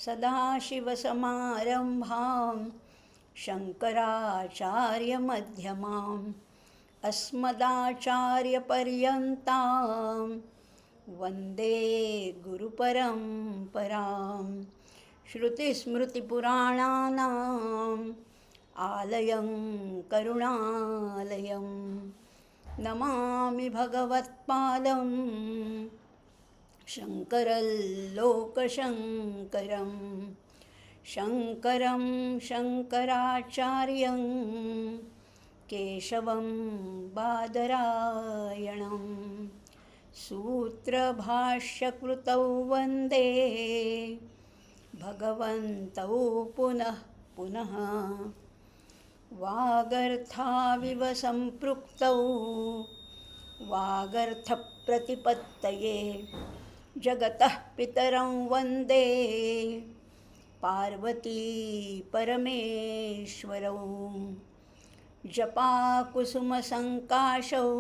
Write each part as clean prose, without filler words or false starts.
सदाशिवसमारंभां शङ्कराचार्यमध्यमाम् अस्मदाचार्यपर्यन्तां वन्दे गुरुपरम्परां। श्रुतिस्मृतिपुराणानाम् आलयं करुणालयं नमामि भगवत्पादं शङ्करल्लोकशङ्करं शङ्करं शङ्कराचार्यं केशवं बादरायणं सूत्रभाष्यकृतौ वन्दे भगवन्तौ पुनः पुनः। वागर्थाविव सम्पृक्तौ वागर्थप्रतिपत्तये जगतः पितरं वन्दे पार्वती परमेश्वरौ। जपाकुसुमसङ्काशौ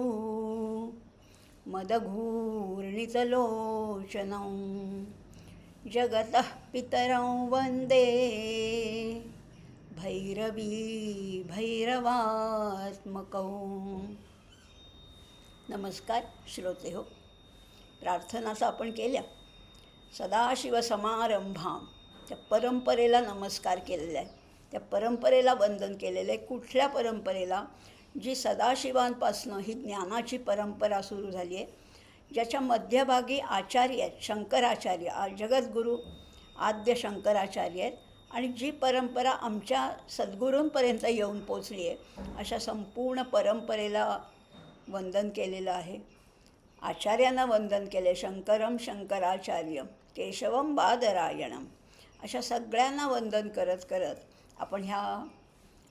मदघूर्णितलोचनौ जगतः पितरं वन्दे भैरवी भैरवात्मकौ। नमस्कार श्रोते हो, प्रार्थना तर आपण केल्या. सदाशिवसमारंभां, त्या परंपरेला नमस्कार केलेला आहे, त्या परंपरेला वंदन केलेलं आहे. कुठल्या परंपरेला? जी सदाशिवांपासनं ही ज्ञानाची परंपरा सुरू झाली आहे, ज्याच्या मध्यभागी आचार्य आहेत, शंकराचार्य, जगद्गुरू आद्य शंकराचार्य आहेत. आणि जी परंपरा आमच्या सद्गुरूंपर्यंत येऊन पोचली आहे, अशा संपूर्ण परंपरेला वंदन केलेलं आहे. आचार्यांना वंदन केले. शंकरम शंकराचार्य केशवम बादरायणम, अशा सगळ्यांना वंदन करत करत आपण ह्या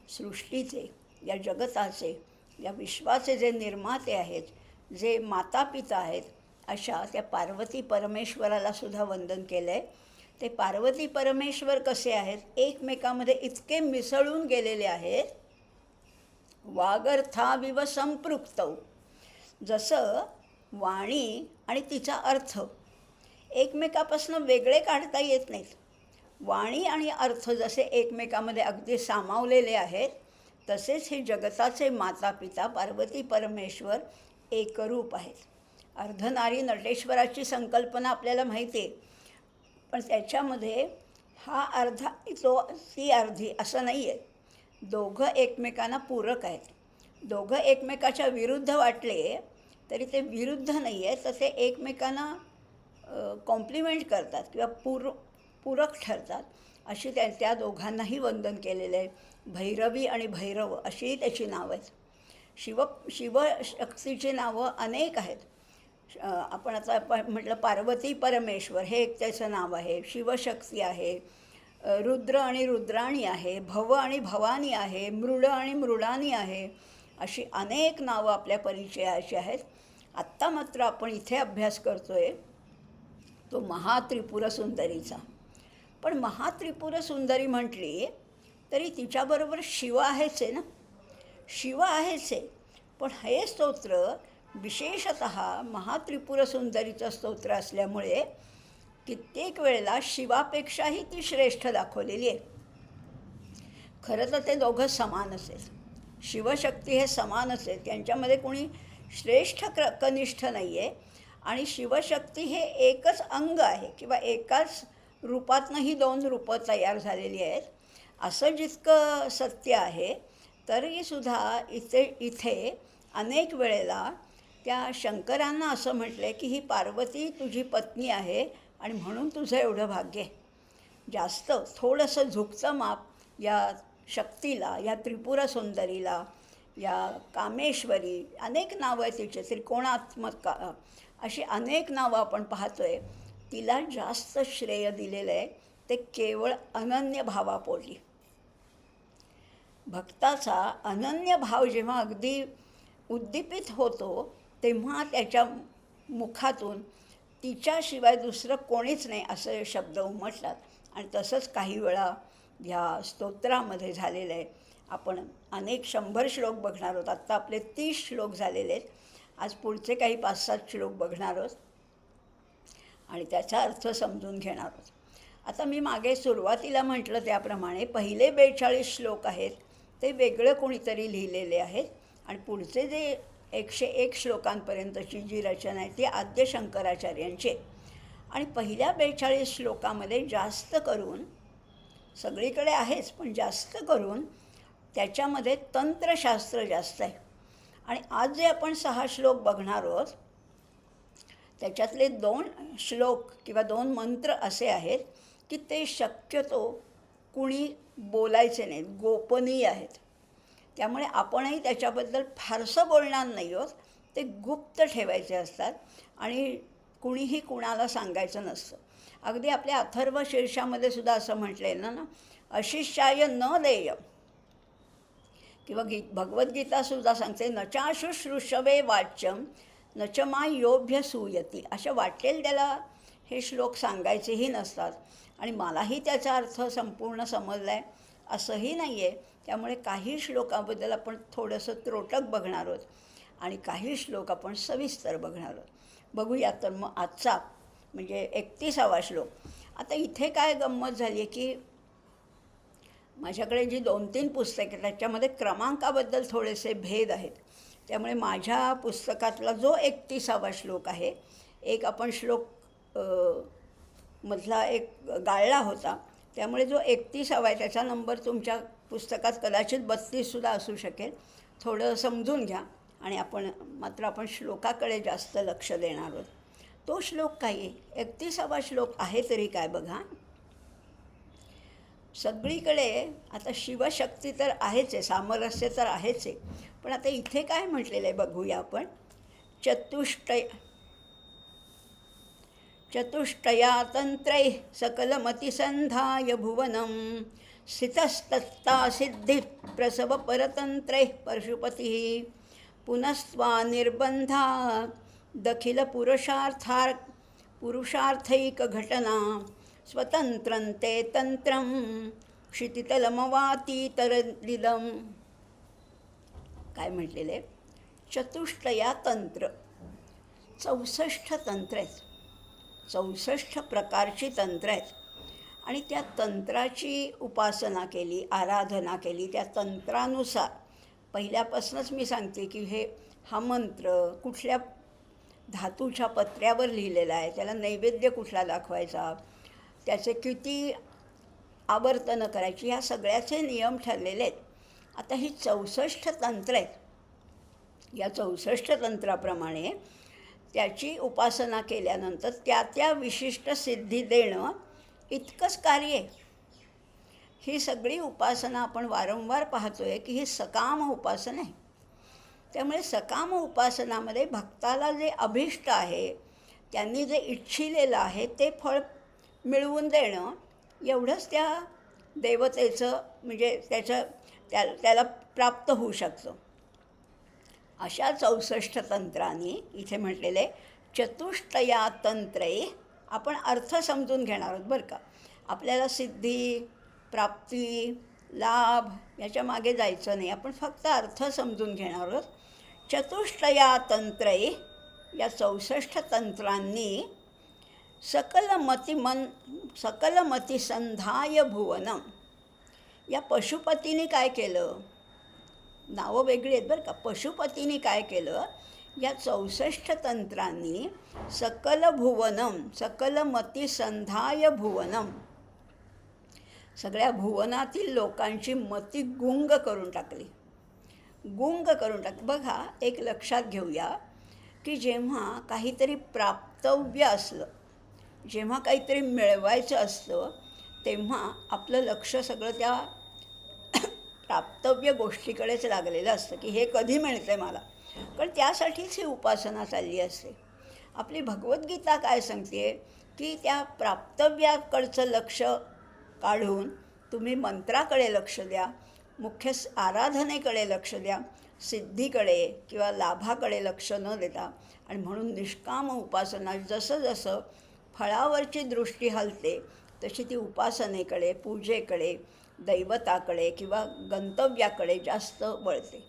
सृष्टीचे, या जगताचे, या विश्वाचे जे निर्माते आहेत, जे मातापिता आहेत, अशा त्या पार्वती परमेश्वराला सुद्धा वंदन केलं आहे. ते पार्वती परमेश्वर कसे आहेत? एकमेकामध्ये इतके मिसळून गेलेले आहेत. वागर्थाविव संपृक्तौ, जसं वाणी आणि तिचा अर्थ एकमेकापासून वेगळे काढता येत नाहीत. वाणी आणि अर्थ जसे एकमेकामध्ये अगदी सामावलेले आहेत, तसेच हे जगताचे मातापिता पार्वती परमेश्वर एकरूप आहेत. अर्धनारी नटेश्वराची संकल्पना आपल्याला माहिती आहे, पण त्याच्यामध्ये हा अर्धा तो ती अर्धी असं नाही आहे. दोघं एकमेकांना पूरक आहेत. दोघं एकमेकाच्या विरुद्ध वाटले तरी ते विरुद्ध नाही आहे, तर ते एकमेकांना कॉम्प्लिमेंट करतात किंवा पूरक ठरतात. अशी त्या दोघांनाही वंदन केलेलं आहे. भैरवी आणि भैरव अशीही त्याची नावं आहेत. शिवशक्तीची नावं अनेक आहेत. आपण आता म्हटलं पार्वती परमेश्वर हे एक त्याचं नाव आहे. शिवशक्ती आहे, रुद्र आणि रुद्राणी आहे, भव आणि भवानी आहे, मृड आणि मृडानी आहे. अशी अनेक नावं आपल्या परिचयाची आहेत. आत्ता मात्र आपण इथे अभ्यास करतो आहे तो महात्रिपुर सुंदरीचा. पण महात्रिपुर सुंदरी म्हटली तरी तिच्याबरोबर शिव आहेच आहे ना. शिव आहेच आहे, पण हे स्तोत्र विशेषतः महात्रिपुर सुंदरीचं स्तोत्र असल्यामुळे कित्येक वेळेला शिवापेक्षाही ती श्रेष्ठ दाखवलेली आहे. खरं तर ते दोघं समानच आहेत. शिवशक्ती हे समानच आहेत, त्यांच्यामध्ये कोणी श्रेष्ठ कनिष्ठ नाही आहे. आणि शिवशक्ती हे एकच अंग आहे किंवा एकाच रूपातनं ही दोन रूपं तयार झालेली आहेत, असं जितकं सत्य आहे. तरीसुद्धा इथे अनेक वेळेला त्या शंकरांना असं म्हटलं आहे की ही पार्वती तुझी पत्नी आहे आणि म्हणून तुझं एवढं भाग्य आहे. जास्त थोडंसं झुकतं माप या शक्तीला, या त्रिपुरा सुंदरीला, या कामेश्वरी, अनेक नावं आहेत तिचे, त्रिकोणात्मका, अशी अनेक नावं आपण पाहतो आहे. तिला जास्त श्रेय दिलेलं आहे ते केवळ अनन्य भावापोटी. भक्ताचा अनन्य भाव जेव्हा अगदी उद्दीपित होतो तेव्हा त्याच्या मुखातून तिच्याशिवाय दुसरं कोणीच नाही असे शब्द उमटतात. आणि तसंच काही वेळा ह्या स्तोत्रामध्ये झालेलं आहे. आपण अनेक 100 श्लोक बघणार आहोत. आत्ता आपले 30 श्लोक झालेले आहेत. आज पुढचे काही 5-7 श्लोक बघणार आहोत आणि त्याचा अर्थ समजून घेणार आहोत. आता मी मागे सुरुवातीला म्हटलं त्याप्रमाणे पहिले 42 श्लोक आहेत ते वेगळं कोणीतरी लिहिलेले आहेत आणि पुढचे जे 101 श्लोकांपर्यंतची जी रचना आहे ती आद्य शंकराचार्यांची. आणि पहिल्या 42 श्लोकामध्ये जास्त करून, सगळीकडे आहेच पण जास्त करून त्याच्यामध्ये तंत्रशास्त्र जास्त आहे. आणि आज जे आपण 6 श्लोक बघणार आहोत त्याच्यातले 2 श्लोक किंवा 2 मंत्र असे आहेत की ते शक्यतो कुणी बोलायचे नाहीत, गोपनीय आहेत. त्यामुळे आपणही त्याच्याबद्दल फारसं बोलणार नाही आहोत. ते गुप्त ठेवायचे असतात आणि कुणीही कुणाला सांगायचं नसतं. अगदी आपल्या अथर्व शीर्षामध्ये सुद्धा असं म्हटलेलं ना, अशिष्याय न देय. किंवा भगवद्गीतासुद्धा सांगते न चाशुश्रूषवे वाच्यम न च मायोभ्य सूयती. अशा वाटेल त्याला हे श्लोक सांगायचेही नसतात आणि मलाही त्याचा अर्थ संपूर्ण समजला आहे असंही नाही आहे. त्यामुळे काही श्लोकाबद्दल आपण थोडंसं त्रोटक बघणार आहोत आणि काही श्लोक आपण सविस्तर बघणार आहोत. बघूया तर मग आजचा म्हणजे 31वा श्लोक. आता इथे काय गंमत झाली आहे की माझ्याकडे जी 2-3 पुस्तके त्याच्यामध्ये क्रमांकाबद्दल थोडेसे भेद आहेत. त्यामुळे माझ्या पुस्तकातला जो 31वा श्लोक आहे, एक आपण श्लोक मधला एक गाळला होता, त्यामुळे जो 31वा आहे त्याचा नंबर तुमच्या पुस्तकात कदाचित 32सुद्धा असू शकेल. थोडं समजून घ्या आणि आपण श्लोकाकडे जास्त लक्ष देणार आहोत. तो श्लोक काही 31वा श्लोक आहे तरी काय बघा. सगळीकडे आता शिवशक्ती तर आहेच आहे, सामरस्य तर आहेच आहे, पण आता इथे काय म्हटलेलं आहे बघूया आपण. चतुष्टया तंत्रैः सकलमतिसंधाय भुवनं स्थितस्तत्ता सिद्धिप्रसव परतंत्रैः पशुपतिः पुनस्त्वा निर्बंधा दखिल पुरुषार्थैकघटना स्वतंत्रं ते तंत्रं क्षितितलमवातीतरलिदं. काय म्हटलेले, चतुष्टया तंत्र, 64 तंत्र आहेत, 64 प्रकारची तंत्र आहेत आणि त्या तंत्राची उपासना केली, आराधना केली. त्या तंत्रानुसार पहिल्यापासूनच मी सांगते की हा मंत्र कुठल्या धातूच्या पत्र्यावर लिहिलेला आहे, त्याला नैवेद्य कुठला दाखवायचा, त्याचे किती आवर्तनं करायची, ह्या सगळ्याचे नियम ठरलेले आहेत. आता ही 64 तंत्र आहेत. या 64 तंत्राप्रमाणे त्याची उपासना केल्यानंतर त्या विशिष्ट सिद्धी देणं इतकंच कार्य आहे. ही सगळी उपासना आपण वारंवार पाहतो आहे की ही सकाम उपासना आहे. त्यामुळे सकाम उपासनामध्ये भक्ताला जे अभिष्ट आहे, त्यांनी जे इच्छिलेलं आहे ते फळ मिळवून देणं एवढंच त्या देवतेचं म्हणजे त्याला प्राप्त होऊ शकतं. अशा 64 तंत्रांनी इथे म्हटलेले चतुष्टया तंत्रे आपण अर्थ समजून घेणार आहोत बरं का. आपल्याला सिद्धी, प्राप्ती, लाभ याच्या मागे जायचं नाही, आपण फक्त अर्थ समजून घेणार आहोत. चतुष्टया तंत्रे, या 64 तंत्रांनी सकलमतिसंधाय भुवनम. या पशुपतीने काय केलं, नावं वेगळी आहेत बरं का. पशुपतीने काय केलं, या 64 तंत्रांनी सकलमतिसंधाय भुवनम, सगळ्या भुवनातील लोकांची मती गुंग करून टाकली. बघा, एक लक्षात घेऊया की जेव्हा काहीतरी प्राप्तव्य असलं, जेव्हा काहीतरी मिळवायचं असतं, तेव्हा आपलं लक्ष सगळं त्या प्राप्तव्य गोष्टीकडेच लागलेलं असतं की हे कधी मिळतं आहे मला, कारण त्यासाठीच ही उपासना चालली असते. आपली भगवद्गीता काय सांगते की त्या प्राप्तव्याकडचं लक्ष काढून तुम्ही मंत्राकडे लक्ष द्या, मुख्य आराधनेकडे लक्ष द्या, सिद्धीकडे किंवा लाभाकडे लक्ष न देता. आणि म्हणून निष्काम उपासना, जसं जसं फळावरची दृष्टी हलते तशी ती उपासनेकडे, पूजेकडे, दैवताकडे किंवा गंतव्याकडे जास्त वळते.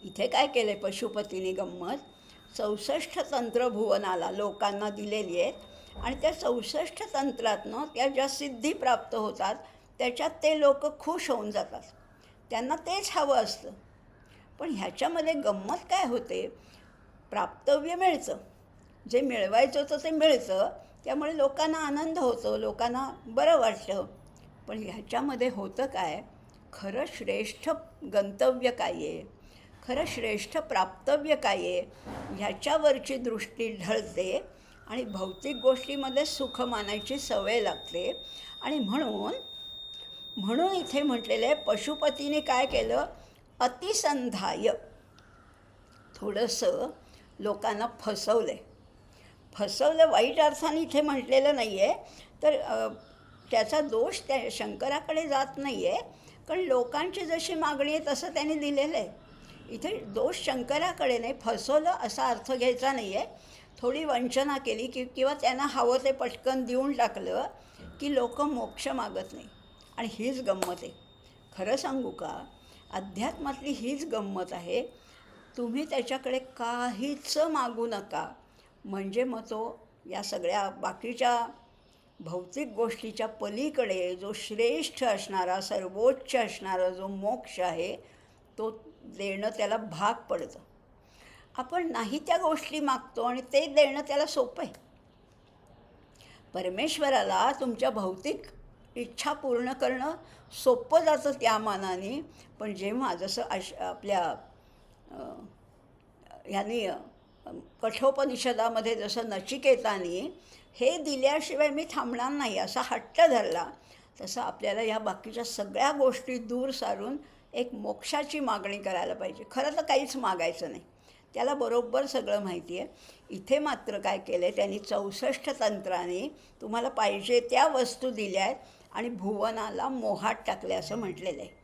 इथे काय केलं आहे पशुपतीने गंमत, 64 तंत्र भुवनाला लोकांना दिलेली आहेत आणि त्या 64 तंत्रातनं त्या ज्या सिद्धी प्राप्त होतात त्याच्यात ते लोक खुश होऊन जातात. त्यांना तेच हवं असतं. पण ह्याच्यामध्ये गंमत काय होते, प्राप्तव्य मिळतं, जे मिळवायचं होतं ते मिळतं, त्यामुळे लोकांना आनंद होतो, लोकांना बरं वाटतं. पण ह्याच्यामध्ये होतं काय, खरं श्रेष्ठ गंतव्य काय आहे, खरं श्रेष्ठ प्राप्तव्य काय आहे, ह्याच्यावरची दृष्टी ढळते आणि भौतिक गोष्टीमध्ये सुख मानायची सवय लागते. आणि म्हणून म्हणून इथे म्हटलेलं आहे, पशुपतीने काय केलं, अतिसंधाय, थोडंसं लोकांना फसवलं वाईट अर्थाने इथे म्हटलेलं नाही आहे. तर त्याचा दोष त्या शंकराकडे जात नाही आहे, कारण लोकांची जशी मागणी आहे तसं त्यांनी दिलेलं आहे. इथे दोष शंकराकडे नाही, फसवलं असा अर्थ घ्यायचा नाही आहे. थोडी वंचना केली किंवा त्यांना हवं ते पटकन देऊन टाकलं की लोक मोक्ष मागत नाही. आणि हीच गंमत आहे. खरं सांगू का, अध्यात्मातली हीच गंमत आहे. तुम्ही त्याच्याकडे काहीच मागू नका, म्हणजे मग तो या सगळ्या बाकीच्या भौतिक गोष्टीच्या पलीकडे जो श्रेष्ठ असणारा, सर्वोच्च असणारा जो मोक्ष आहे तो देणं त्याला भाग पडतं. आपण नाही त्या गोष्टी मागतो आणि ते देणं त्याला सोपं आहे. परमेश्वराला तुमच्या भौतिक इच्छा पूर्ण करणं सोपं जातं त्या मानाने. पण जेव्हा जसं आपल्या ह्यांनी कठोपनिषदामध्ये जसं नचिकेतानी हे दिल्याशिवाय मी थांबणार नाही असा हट्ट धरला, तसं आपल्याला या बाकीच्या सगळ्या गोष्टी दूर सारून एक मोक्षाची मागणी करायला पाहिजे. खरं तर काहीच मागायचं नाही, त्याला बरोबर सगळं माहिती आहे. इथे मात्र काय केलं आहे त्यांनी, 64 तंत्राने तुम्हाला पाहिजे त्या वस्तू दिल्या आहेत आणि भुवनाला मोहात टाकले असं म्हटलेलं आहे.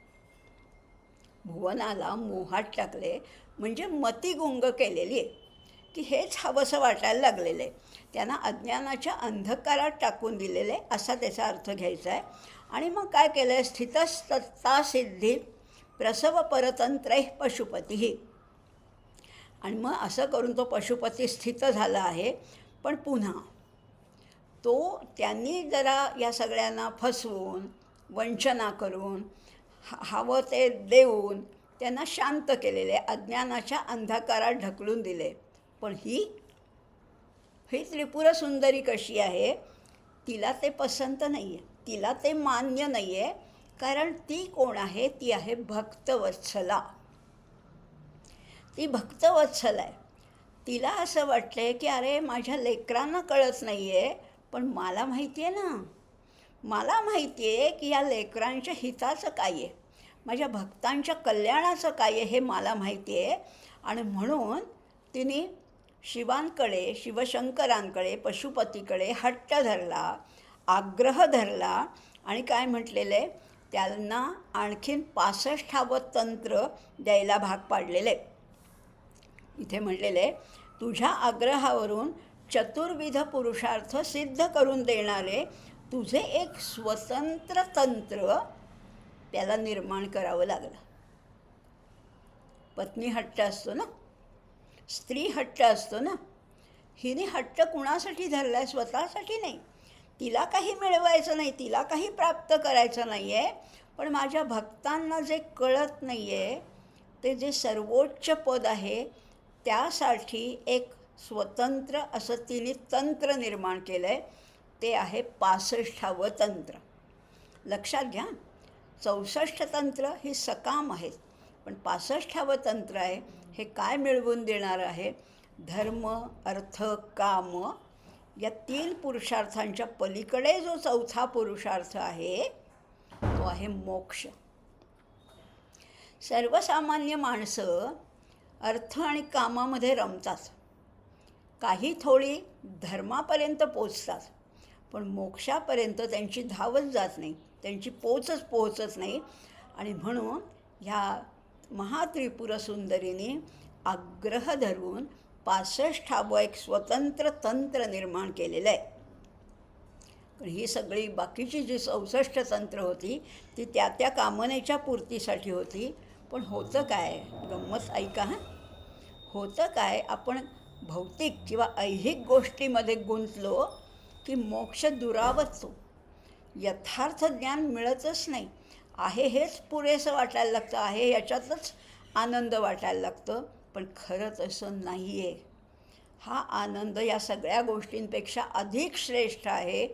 भुवनाला मोहात टाकले म्हणजे मतिगुंग केलेली आहे की हेच हवंसं वाटायला लागलेलं आहे. त्यांना अज्ञानाच्या अंधकारात टाकून दिलेलं आहे असा त्याचा अर्थ घ्यायचा आहे. आणि मग काय केलं आहे, स्थितस्तता सिद्धी प्रसव परतंत्र पशुपती. आणि मग असं करून तो पशुपती स्थित झाला आहे. पण पुन्हा तो त्यांनी जरा या सगळ्यांना फसवून वंचना करून हवं ते देऊन त्यांना शांत केलेले, अज्ञानाच्या अंधकारात ढकलून दिले. पण ही त्रिपुर सुंदरी कशी आहे, तिला ते पसंत नाही आहे, तिला ते मान्य नाही आहे. कारण ती कोण आहे, ती आहे भक्तवत्सला. ती भक्तवत्सल आहे. तिला असं वाटलं आहे की अरे माझ्या लेकरांना कळत नाही आहे, पण मला माहिती आहे ना, मला माहिती आहे की या लेकरांच्या हिताचं काय आहे, माझ्या भक्तांच्या कल्याणाचं काय आहे हे मला माहिती आहे. आणि म्हणून तिने शिवांकडे, शिवशंकरांकडे, पशुपतीकडे हट्ट धरला, आग्रह धरला. आणि काय म्हटलेलं आहे, त्यांना आणखीन 65वं तंत्र द्यायला भाग पाडलेलं आहे. इथे म्हटलेलं आहे, तुझ्या आग्रहावरून चतुर्विध पुरुषार्थ सिद्ध करून देणारे तुझे एक स्वतंत्र तंत्र त्याला निर्माण करावं लागलं. पत्नी हट्ट असतो ना, स्त्री हट्ट असतो ना. हिने हट्ट कुणासाठी धरला आहे, स्वतःसाठी नाही. तिला काही मिळवायचं नाही, तिला काही प्राप्त करायचं नाही आहे. पण माझ्या भक्तांना जे कळत नाही आहे, ते जे सर्वोच्च पद आहे त्यासाठी एक स्वतंत्र असं तिने तंत्र निर्माण केलं आहे. ते आहे 65वं तंत्र. लक्षात घ्या, 64 तंत्र ही सकाम आहेत, पण 65वं तंत्र आहे हे काय मिळवून देणारं आहे, धर्म अर्थ काम या 3 पुरुषार्थांच्या पलीकडे जो 4था पुरुषार्थ आहे तो आहे मोक्ष. सर्वसामान्य माणसं अर्थ आणि कामामध्ये रमतात, काही थोडी धर्मापर्यंत पोचतात, पण मोक्षापर्यंत त्यांची धावच जात नाही, त्यांची पोहोचत नाही. आणि म्हणून ह्या महात्रिपुर सुंदरीने आग्रह धरून 65वं एक स्वतंत्र तंत्र निर्माण केलेलं आहे. पण ही सगळी बाकीची जी 64 तंत्र होती ती त्या कामनेच्या पूर्तीसाठी होती. पण होतं काय, गंमत ऐका हां, होतं काय, आपण भौतिक किंवा ऐहिक गोष्टीमध्ये गुंतलो की मोक्ष दुरावतो. यथार्थ ज्ञान मिळतच नाही. आहे हेच पुरेसं वाटायला लागतं, आहे याच्यातच आनंद वाटायला लागतं, पण खरं तसं नाही आहे. हा आनंद या सगळ्या गोष्टींपेक्षा अधिक श्रेष्ठ आहे,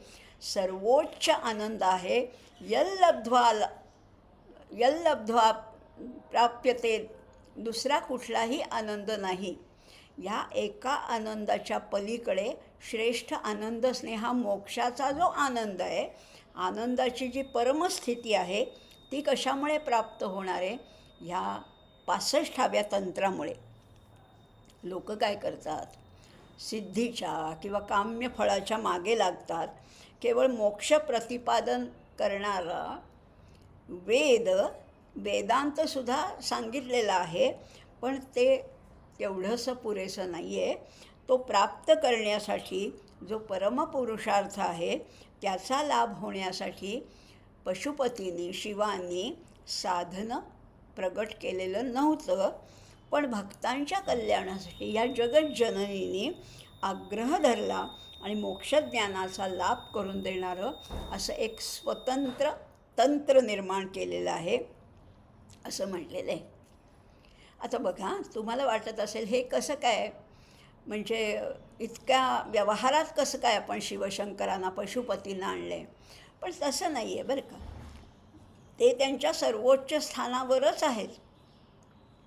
सर्वोच्च आनंद आहे. यल्लब्ध्वा यल्लब्ध्वा प्राप्यते, दुसरा कुठलाही आनंद नाही. या एका आनंदाच्या पलीकडे श्रेष्ठ आनंदच नाही. हा मोक्षाचा जो आनंद आहे, आनंदाची जी परमस्थिती आहे, ती कशामुळे प्राप्त होणार आहे? ह्या 65व्या तंत्रामुळे. लोक काय करतात? सिद्धीच्या किंवा काम्य फळाच्या मागे लागतात. केवळ मोक्ष प्रतिपादन करणारा वेदांतसुद्धा सांगितलेला आहे, पण ते तेवढंसं पुरेसं नाही आहे. तो प्राप्त करण्यासाठी जो परमपुरुषार्थ आहे, त्याचा लाभ होण्यासाठी पशुपतींनी, शिवांनी साधनं प्रगट केलेलं नव्हतं, पण भक्तांच्या कल्याणासाठी या जगज्जननीने आग्रह धरला आणि मोक्षज्ञानाचा लाभ करून देणारं असं एक स्वतंत्र तंत्र निर्माण केलेलं आहे, असं म्हटलेलं आहे. आता बघा, तुम्हाला वाटत असेल हे कसं काय, म्हणजे इतक्या व्यवहारात कसं काय आपण शिवशंकरांना, पशुपतींना आणले? पण तसं नाही आहे बरं का. ते त्यांच्या सर्वोच्च स्थानावरच आहेत.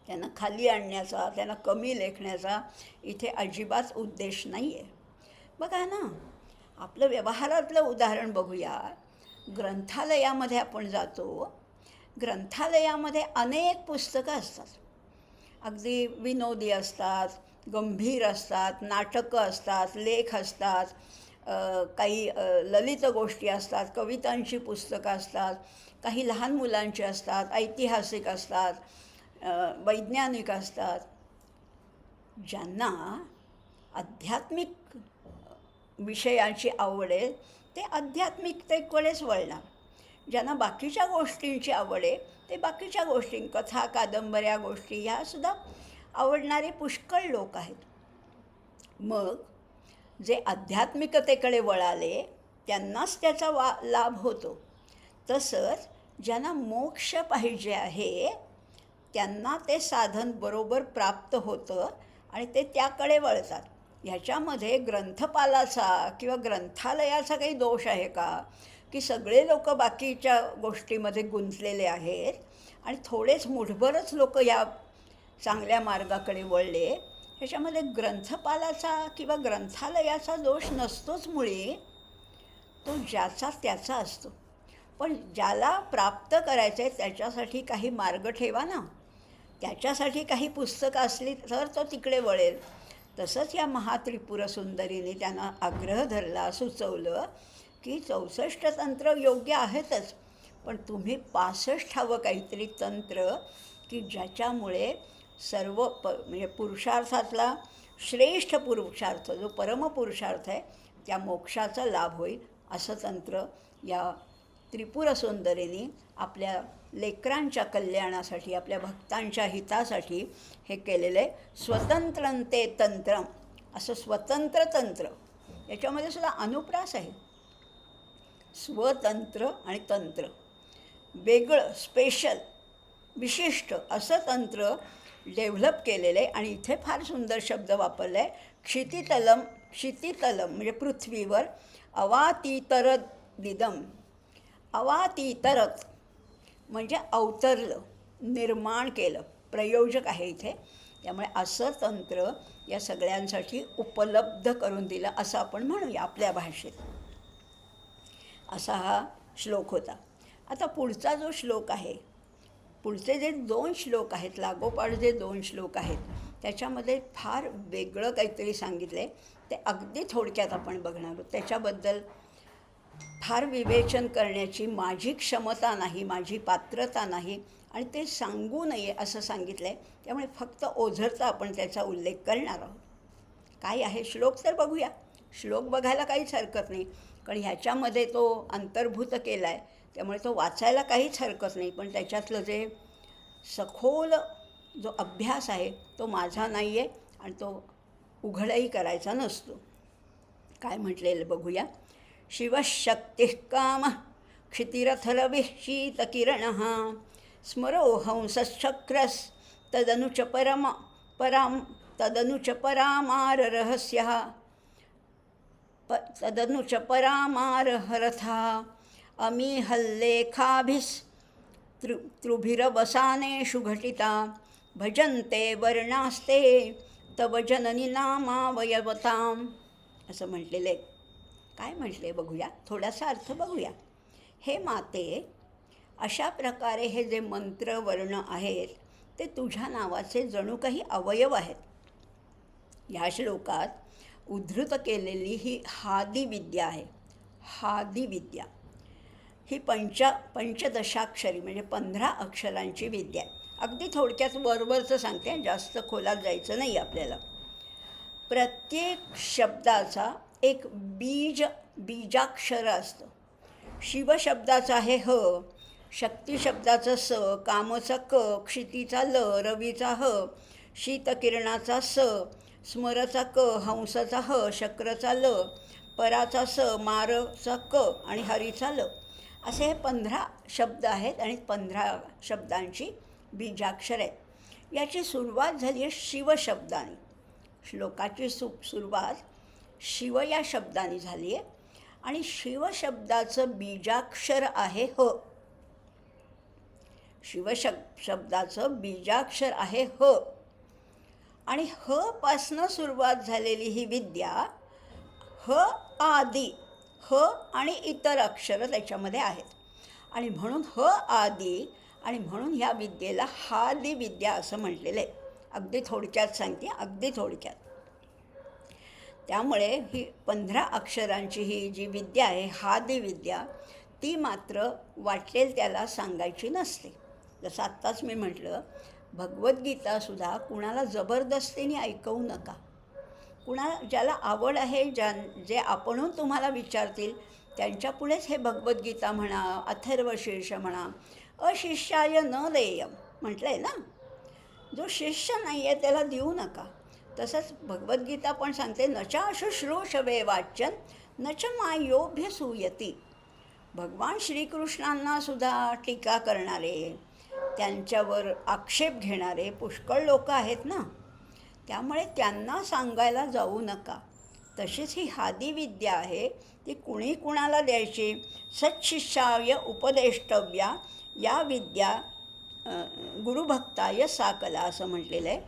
त्यांना खाली आणण्याचा, त्यांना कमी लेखण्याचा इथे अजिबात उद्देश नाही आहे. बघा ना, आपलं व्यवहारातलं उदाहरण बघूया. ग्रंथालयामध्ये आपण जातो. ग्रंथालयामध्ये अनेक पुस्तकं असतात. अगदी विनोदी असतात, गंभीर असतात, नाटकं असतात, लेख असतात, काही ललित गोष्टी असतात, कवितांची पुस्तकं असतात, काही लहान मुलांची असतात, ऐतिहासिक असतात, वैज्ञानिक असतात. ज्यांना आध्यात्मिक विषयांची आवड आहे ते आध्यात्मिकतेकडेच वळणार. ज्यांना बाकीच्या गोष्टींची आवड आहे ते बाकीच्या गोष्टी, कथा, कादंबऱ्या, गोष्टी ह्यासुद्धा आवडणारे पुष्कळ लोक आहेत. मग जे आध्यात्मिकतेकडे वळाले त्यांनाच त्याचा लाभ होतो. तसंच ज्यांना मोक्ष पाहिजे आहे त्यांना ते साधन बरोबर प्राप्त होतं आणि ते त्याकडे वळतात. ह्याच्यामध्ये ग्रंथपालाचा किंवा ग्रंथालयाचा काही दोष आहे का, की सगळे लोक बाकीच्या गोष्टीमध्ये गुंतलेले आहेत आणि थोडेच मुठभरच लोक या चांगल्या मार्गाकडे वळले? ह्याच्यामध्ये ग्रंथपालाचा किंवा ग्रंथालयाचा दोष नसतोच. मुळी तो ज्याचा त्याचा असतो. पण ज्याला प्राप्त करायचं आहे त्याच्यासाठी काही मार्ग ठेवा ना. त्याच्यासाठी काही पुस्तकं असली तर तो तिकडे वळेल. तसंच या महात्रिपुर सुंदरीने त्यांना आग्रह धरला, सुचवलं की 64 तंत्र योग्य आहेतच, पण तुम्ही 65वं काहीतरी तंत्र की ज्याच्यामुळे सर्व म्हणजे पुरुषार्थातला श्रेष्ठ पुरुषार्थ जो परमपुरुषार्थ आहे त्या मोक्षाचा लाभ होईल, असं तंत्र या त्रिपुर सुंदरीने आपल्या लेकरांच्या कल्याणासाठी, आपल्या भक्तांच्या हितासाठी हे केलेलं आहे. स्वतंत्रंते तंत्रम, असं स्वतंत्र तंत्र. याच्यामध्ये सुद्धा अनुप्रास आहे. स्वतंत्र आणि तंत्र, वेगळं, स्पेशल, विशिष्ट असं तंत्र डेव्हलप केलेलं आहे. आणि इथे फार सुंदर शब्द वापरला आहे, क्षितितलम. क्षितितलम म्हणजे पृथ्वीवर, अवातीतरदिदम, अवातीतरत म्हणजे अवतरलं, निर्माण केलं, प्रयोजक आहे इथे. त्यामुळे असं तंत्र या सगळ्यांसाठी उपलब्ध करून दिलं असं आपण म्हणूया आपल्या भाषेत. असा हा श्लोक होता. आता पुढचा जो श्लोक आहे, पुढचे जे 2 श्लोक आहेत, लागोपाठ जे 2 श्लोक आहेत, त्याच्यामध्ये फार वेगळं काहीतरी सांगितलं आहे. ते अगदी थोडक्यात आपण बघणार आहोत. त्याच्याबद्दल फार विवेचन करण्याची माझी क्षमता नाही, माझी पात्रता नाही आणि ते सांगू नये असं सांगितलं आहे. त्यामुळे फक्त ओझरता आपण त्याचा उल्लेख करणार आहोत. काय आहे श्लोक तर बघूया. श्लोक बघायला काहीच हरकत नाही, कारण ह्याच्यामध्ये तो अंतर्भूत केला आहे, त्यामुळे तो वाचायला काहीच हरकत नाही. पण त्याच्यातलं जे सखोल जो अभ्यास आहे तो माझा नाही आहे आणि तो उघडही करायचा नसतो. काय म्हटलेलं बघूया. शिवशक्तिः कामः क्षितिरथरविः शीतकिरणः स्मरो हंसश्चक्रस्तदनु च परामाररहस्यः तदनु च परामारहरथः अमीहल्लेखाभिस्तृभिरवसानेषु घटिता भजन्ते वर्णास्ते तव जननी नामावयवताम् असं म्हटलेलं आहे. काय म्हटले बघूया, थोडासा अर्थ बघूया. हे माते, अशा प्रकारे हे जे मंत्र वर्ण आहेत ते तुझ्या नावाचे जणू काही अवयव आहेत. ह्या श्लोकात उद्धृत केलेली ही हादी विद्या आहे. हादी विद्या ही पंचदशाक्षरी म्हणजे 15 अक्षरांची विद्या आहे. अगदी थोडक्यात वरवरचं सांगते, जास्त खोलात जायचं नाही आपल्याला. प्रत्येक शब्दाचा एक बीजाक्षर असतं. शिवशब्दाचा आहे ह, शक्ती शब्दाचा स, कामचा क, क्षितीचा ल, रवीचा ह, शीतकिरणाचा स, स्मरचा क, हंसाचा ह, शक्रचा ल, पराचा स, मारचा क आणि हरीचा ल. असे हे 15 शब्द आहेत आणि 15 शब्दांची बीजाक्षर आहेत. याची सुरुवात झाली आहे शिवशब्दाने. श्लोकाची सुरुवात शिव या शब्दाने झाली आहे आणि शिवशब्दाचं बीजाक्षर आहे ह. शिवशब्दाचं बीजाक्षर आहे ह आणि ह पासनं सुरुवात झालेली ही विद्या ह आदी, ह आणि इतर अक्षरं त्याच्यामध्ये आहेत आणि म्हणून ह आदी आणि म्हणून ह्या विद्येला हादी विद्या असं म्हटलेलं आहे. अगदी थोडक्यात सांगते, अगदी थोडक्यात. त्यामुळे ही 15 अक्षरांची ही जी विद्या आहे हादी विद्या, ती मात्र वाटेल त्याला सांगायची नसते. जसं आत्ताच मी म्हटलं, भगवद्गीतासुद्धा कुणाला जबरदस्तीने ऐकवू नका. कुणाला ज्याला आवड आहे, जे आपणहून तुम्हाला विचारतील त्यांच्यापुढेच हे भगवद्गीता म्हणा, अथर्वशीर्ष म्हणा. अशिष्याय न देयम म्हटलं आहे ना. जो शिष्य नाही आहे त्याला देऊ नका. तसंच भगवद्गीता पण सांगते, न च शुश्रूषवे वाच्यं न च मायोभ्यसूयति. भगवान श्रीकृष्णांनासुद्धा टीका करणारे, त्यांच्यावर आक्षेप घेणारे पुष्कळ लोक आहेत ना. त्यामुळे त्यांना सांगायला जाऊ नका. तशीच ही हादी विद्या आहे, ती कुणी कुणाला द्यायची. सच्छिष्याय उपदेष्टव्या या विद्या गुरुभक्ताय सा कला असं म्हटलेलं आहे.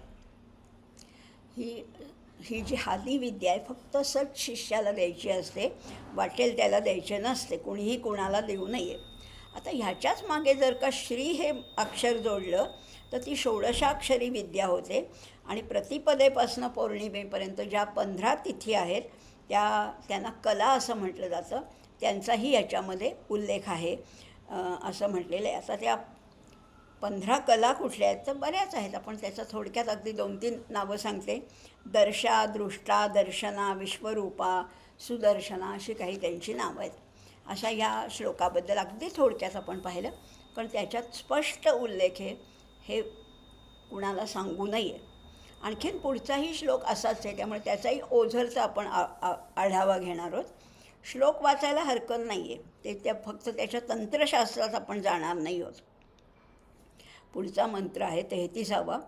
ही जी हादी विद्या आहे फक्त सच शिष्याला द्यायची असते, वाटेल त्याला द्यायचे नसते. कुणीही कुणाला देऊ नये. आता ह्याच्याच मागे जर का श्री हे अक्षर जोडलं तर ती षोडशाक्षरी विद्या होते आणि प्रतिपदेपासून पौर्णिमेपर्यंत ज्या 15 तिथी आहेत त्यांना कला असं म्हटलं जातं. त्यांचाही याच्यामध्ये उल्लेख आहे असं म्हटलेलं आहे. आता त्या 15 कला कुठल्या आहेत तर बऱ्याच आहेत. आपण त्याचं थोडक्यात अगदी 2-3 नावं सांगते. दर्शा, दृष्टा, दर्शना, विश्वरूपा, सुदर्शना अशी काही त्यांची नावं आहेत. अशा या श्लोकाबद्दल अगदी थोडक्यात आपण पाहिलं, पण त्याच्यात स्पष्ट उल्लेख आहे, हे कुणाला सांगू नये. आणखीन पुढचाही श्लोक असाच आहे, त्यामुळे त्याचाही ओझरचा आपण आढावा घेणार आहोत. श्लोक वाचायला हरकत नाही आहे, ते फक्त त्याच्या तंत्रशास्त्रात आपण जाणार नाही आहोत. पुढचा मंत्र आहे 33वा.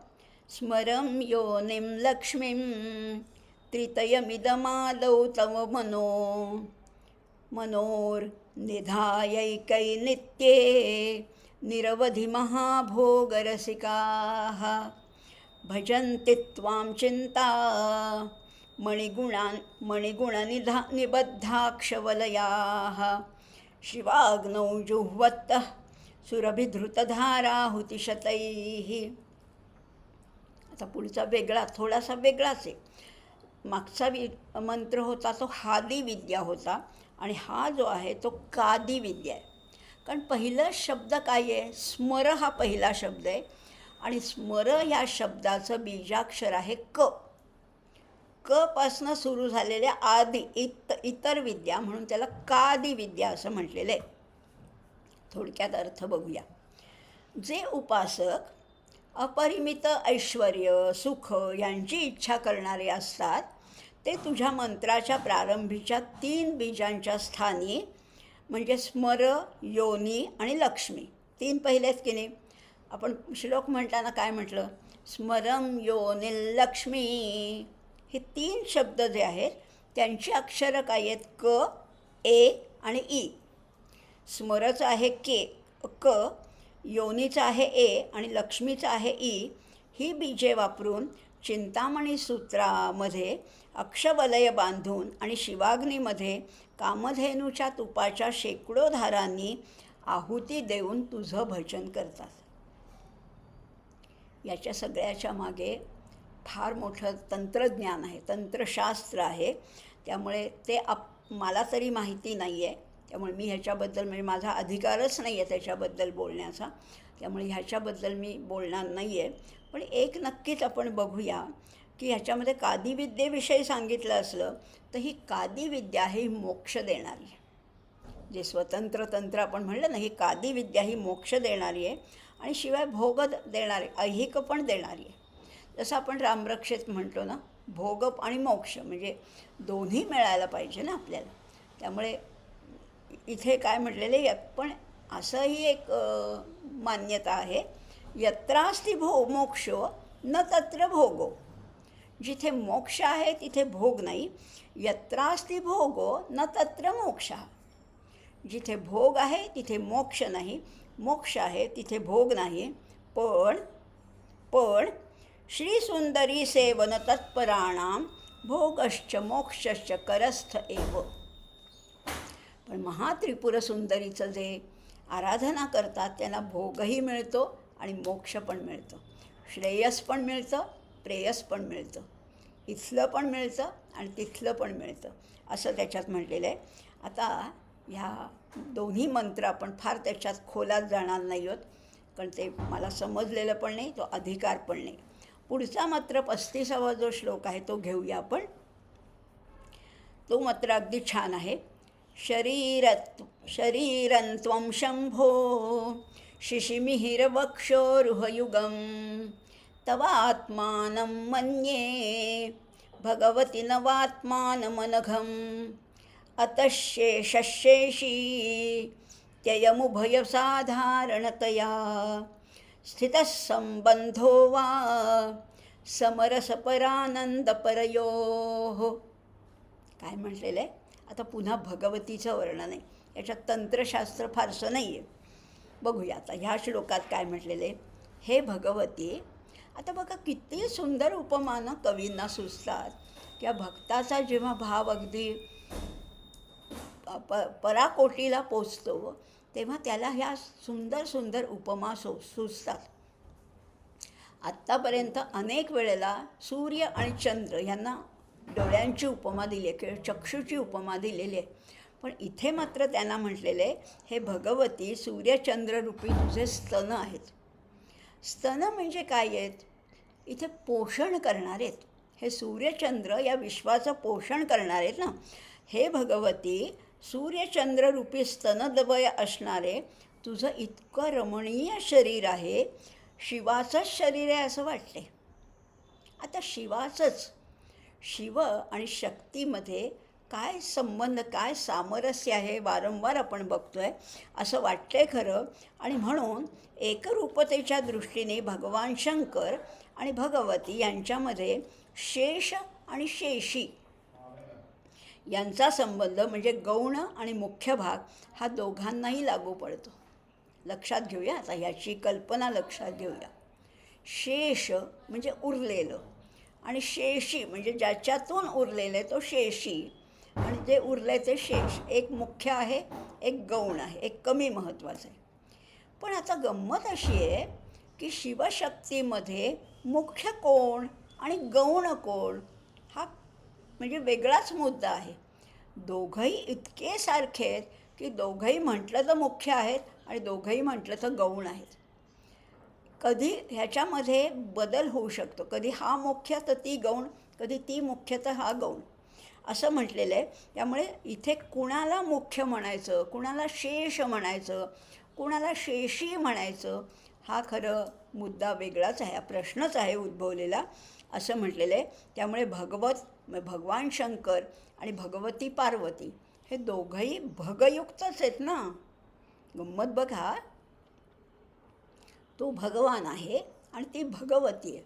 स्मरं योनिं लक्ष्मीं त्रितयमिदमादौ तव मनोर्निधायैकै नित्ये निरवधि महाभोगरसिकाः भजन्ति त्वां चिन्ता मणिगुणनिबद्धाक्षवलयाः शिवाग्नौ जुह्वतः सुरभिधृतधाराहुतिशतैः. आता पुढचा थोडासा वेगळाच आहे. मागचा मंत्र होता तो हादी विद्या होता आणि हा जो आहे तो कादी विद्या आहे. कारण पहिलं शब्द काय आहे, स्मर हा पहिला शब्द आहे आणि स्मर या शब्दाचं बीजाक्षर आहे क. क पासनं सुरू झालेल्या आदी इतर विद्या म्हणून त्याला कादी विद्या असं म्हटलेलं आहे. थोडक्यात अर्थ बघूया. जे उपासक अपरिमित ऐश्वर्य सुख यांची इच्छा करणारे असतात ते तुझ्या मंत्राच्या प्रारंभीच्या 3 बीजांच्या स्थानी, म्हणजे स्मर, योनी आणि लक्ष्मी, 3 पहिलेत की नाही. आपण श्लोक म्हणताना काय म्हटलं? स्मरम योनी लक्ष्मी. हे 3 शब्द जे आहेत त्यांची अक्षरं काय आहेत? क, ए आणि ई. स्मरचं आहे क, योनीचं आहे ए आणि लक्ष्मीचं आहे ई. ही बीजे वापरून चिंतामणी सूत्रामध्ये अक्षवलय बांधून आणि शिवाग्नीमध्ये कामधेनूच्या तुपाच्या शेकडो धारांनी आहुती देऊन तुझं भजन करतात. याच्या सगळ्याच्या मागे फार मोठं तंत्रज्ञान आहे, तंत्रशास्त्र आहे. त्यामुळे ते मला तरी माहिती नाही आहे, त्यामुळे मी ह्याच्याबद्दल, म्हणजे माझा अधिकारच नाही आहे त्याच्याबद्दल बोलण्याचा, त्यामुळे ह्याच्याबद्दल मी बोलणार नाही आहे. पण एक नक्कीच आपण बघूया की ह्याच्यामध्ये कादिविद्येविषयी सांगितलं असलं तर ही कादिविद्या ही मोक्ष देणारी आहे. जे स्वतंत्र तंत्र आपण म्हणलं ना, ही कादिविद्या ही मोक्ष देणारी आहे आणि शिवाय भोग देणारी, ऐहिक पण देणारी आहे. जसं आपण रामरक्षेत म्हणतो ना, भोग आणि मोक्ष, म्हणजे दोन्ही मिळायला पाहिजे ना आपल्याला. त्यामुळे इथे काय म्हटलेलं आहे, पण असंही एक मान्यता आहे, यत्रास्ति मोक्षो न तत्र भोगो. जिथे मोक्ष आहे तिथे भोग नाही. यत्रास्ति भोगो न तत्र मोक्ष. जिथे भोग आहे तिथे मोक्ष नाही, मोक्ष आहे तिथे भोग नाही. पण श्रीसुंदरी सेवन तत्पराणां भोगश्च मोक्षश्च करस्थ एव. पण महात्रिपुर सुंदरीचं जे आराधना करतात त्यांना भोगही मिळतो आणि मोक्ष पण मिळतो, श्रेयस पण मिळतं, प्रेयस पण मिळतं, इथलं पण मिळतं आणि तिथलं पण मिळतं, असं त्याच्यात म्हटलेलं आहे. आता ह्या दोन्ही मंत्र आपण फार त्याच्यात खोलात जाणार नाही आहोत, कारण ते मला समजलेलं पण नाही, तो अधिकार पण नाही. पुढचा मात्र 35वा जो श्लोक आहे तो घेऊया आपण. तो मात्र अगदी छान आहे. शरीरन्त्वं शंभो शिशिमिहिरवक्षोरुहयुगं तवात्मानं मन्ये भगवति नवात्मानमनघम् अतशेषशेषी त्ययमुभयसाधारणतया स्थितः संबंधो वा समरसपरानंदपरयोः. काय म्हटलेलं आहे? आता पुन्हा भगवतीचं वर्णन आहे. याच्यात तंत्रशास्त्र फारसं नाही आहे. बघूया आता ह्या श्लोकात काय म्हटलेलं आहे. हे भगवती, आता बघा किती सुंदर उपमानं कवींना सुचतात. किंवा भक्ताचा जेव्हा भाव अगदी पराकोटीला पोचतो तेव्हा त्याला ह्या सुंदर सुंदर उपमा सुचतात. आत्तापर्यंत अनेक वेळेला सूर्य आणि चंद्र ह्यांना डोळ्यांची उपमा दिली आहे किंवा चक्षुची उपमा दिलेली आहे. पण इथे मात्र त्यांना म्हटलेलं आहे, हे भगवती, सूर्यचंद्ररूपी तुझे स्तन आहेत. स्तन म्हणजे काय आहेत? इथे पोषण करणार आहेत. हे सूर्यचंद्र या विश्वाचं पोषण करणार आहेत ना. हे भगवती, सूर्यचंद्ररूपी स्तनद्वय असणारे तुझं इतकं रमणीय शरीर आहे. शिवाचंच शरीर आहे असं वाटते. आता शिवाचंच, शिव आणि शक्तीमध्ये काय संबंध, काय सामरस्य आहे, वारंवार आपण बघतो आहे असं वाटतंय खरं. आणि म्हणून एकरूपतेच्या दृष्टीने भगवान शंकर आणि भगवती यांच्यामध्ये शेष आणि शेषी यांचा संबंध, म्हणजे गौण आणि मुख्य भाग, हा दोघांनाही लागू पडतो. लक्षात घेऊया आता, ह्याची कल्पना लक्षात घेऊया. शेष म्हणजे उरलेलं आणि शेषी म्हणजे ज्याच्यातून उरलेलं आहे तो शेषी, आणि जे उरले ते शेष. एक मुख्य आहे, एक गौण आहे, एक कमी महत्त्वाचं आहे. पण आता गंमत अशी आहे की शिवशक्तीमध्ये मुख्य कोण आणि गौण कोण हा म्हणजे वेगळाच मुद्दा आहे. दोघंही इतके सारखे आहेत की दोघंही म्हटलं तर मुख्य आहेत आणि दोघंही म्हटलं तर गौण आहेत. कधी ह्याच्यामध्ये बदल होऊ शकतो, कधी हा मुख्य तर ती गौण, कधी ती मुख्य तर हा गौण, असं म्हटलेलं आहे. त्यामुळे इथे कुणाला मुख्य म्हणायचं, कुणाला शेष म्हणायचं, कुणाला शेषी म्हणायचं, हा खरं मुद्दा वेगळाच आहे, हा प्रश्नच आहे उद्भवलेला, असं म्हटलेलं आहे. त्यामुळे मग भगवान शंकर आणि भगवती पार्वती हे दोघंही भगयुक्तच आहेत ना. गंमत बघा, तो भगवान आहे आणि ती भगवती आहे.